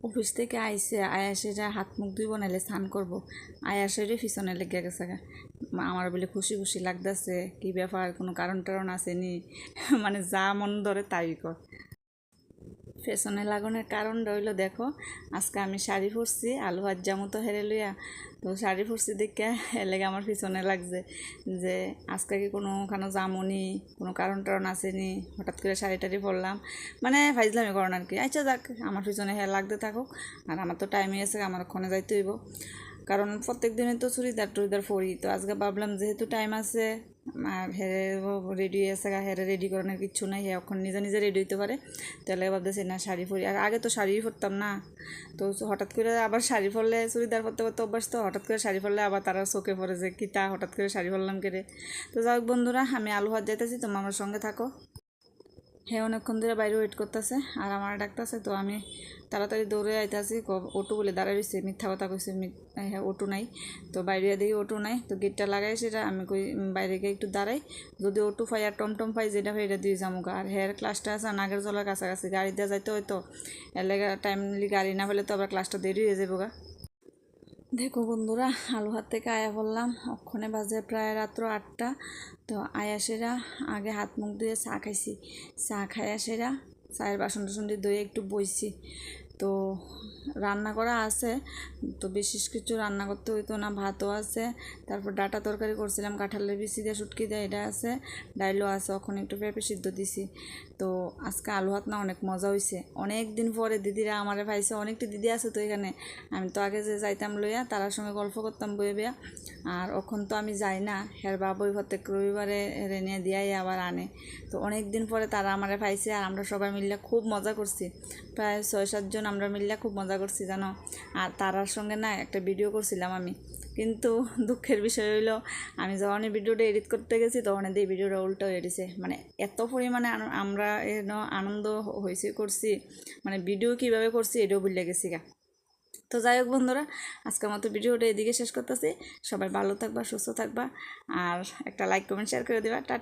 Office থেকে আইসে আয়াসেরা হাত মুখ ধুইব নাইলে স্নান করবো আয়াসেরই পিছনে লেগে গেছে গা। আমার বলে খুশি খুশি লাগতেছে, কি ব্যাপার, কোনো কারণ টারণ আসেনি? মানে যা মন ধরে তাই কর। পেছনে লাগানোর কারণটা হইলো, দেখো আজকে আমি শাড়ি পরছি, আলু ভাত জামু তো হেরে লইয়া, তো শাড়ি পরছি দেখে এলেগে আমার পিছনে লাগছে যে আজকে কি কোনোখানে জামুনি, কোনো কারণ টারণ আসেনি, হঠাৎ করে শাড়ি টাড়ি পরলাম, মানে ফাইজলামি করেন আর কি। আচ্ছা যাক, আমার পিছনে হ্যাঁ লাগতে থাকুক, আর আমার তো টাইমই আছে, আমার ওখানে যাইতে হইব, কারণ প্রত্যেক দিনে তো চুড়িদার টুড়িদার পরি, তো আজকে ভাবলাম যেহেতু টাইম আছে আর হেরে রেডি আছে, হেরে রেডি করানোর কিচ্ছু নাই, হে এখন নিজে নিজে রেডি হইতে পারে, তাহলে ভাবতেছি না শাড়ি পরি। আর আগে তো শাড়িই পরতাম না, তো হঠাৎ করে আবার শাড়ি পরলে, চুড়িদার পরতে পরতে অভ্যাস, তো হঠাৎ করে শাড়ি পরলে আবার তারা চোখে পড়ে যে কী তা হঠাৎ করে শাড়ি পরলাম কেড়ে। তো যাই হোক বন্ধুরা, আমি আলু ভাত যাইতেছি, তোমার আমার সঙ্গে থাকো। হ্যাঁ অনেকক্ষণ ধরে বাইরে ওয়েট করতেছে আর আমার ডাকতেছে, তো আমি তাড়াতাড়ি দৌড়ে আইতেছি। অটো বলে দাঁড়াই রয়েছে, মিথ্যা কথা কইছে, হ্যাঁ অটো নাই, তো বাইরে দেখি অটো নাই, তো গেটটা লাগাই সেটা আমি কই বাইরে গিয়ে একটু দাঁড়াই, যদি অটো পাই আর টমটম পাই যেটা পাই এটা দিয়ে যাবো। আর হেয়ার ক্লাসটা আছে নাগের জলার কাছাকাছি, গাড়ি দিয়ে যাইতে হয়তো এর লেগে টাইমলি গাড়ি না পেলে তো আবার ক্লাসটা দেরি হয়ে যাবো গা। দেখো বন্ধুরা, আলু হাত থেকে আয়া বললাম, অক্ষণে বাজে প্রায় রাত্র 8টা। তো আয়াসেরা আগে হাত মুখ ধুয়ে চা খাইছি, চা খাই আসেরা চায়ের বাসন টাসন দিয়ে ধুয়ে একটু বইছি। তো রান্না করা আছে, তো বিশেষ কিছু রান্না করতে হইতো না, ভাতও আছে, তারপর ডাটা তরকারি করছিলাম কাঁঠালের বিচি দিয়ে শুটকি দিয়ে, এটা আছে, ডাইলও আছে, ওখানে একটু পেঁপে সিদ্ধ দিছি। তো আজকে আলু ভাত না অনেক মজা হয়েছে, অনেক দিন পরে দিদিরা আমারে পাইছে, অনেকটি দিদি আছে তো এখানে, আমি তো আগে যে যাইতাম লইয়া তারার সঙ্গে গল্প করতাম বয়ে বেয়া, আর এখন তো আমি যাই না, হের বাবুই প্রত্যেক রবিবারে রেনে দিয়াই আবার আনে, তো অনেক দিন পরে তারা আমারে পাইছে, আর আমরা সবাই মিলে খুব মজা করছি, প্রায় 6-7 জন আমরা মিলে খুব মজা করছি জানো। আর তারার সঙ্গে না একটা ভিডিও করছিলাম আমি, কিন্তু দুঃখের বিষয় হইলো আমি যখন এই ভিডিওটা এডিট করতে গেছি তখন এই ভিডিওটা উল্টো এডিছে, মানে এত পরিমাণে আমরা আনন্দ হয়েছে করছি, মানে ভিডিও কীভাবে করছি এটাও ভুলে গেছি গা। তো যাই হোক বন্ধুরা, আজকের মতো ভিডিওটা এদিকে শেষ করতেছি, সবাই ভালো থাকবা, সুস্থ থাকবা, আর একটা লাইক কমেন্ট শেয়ার করে দেবা। টাটা।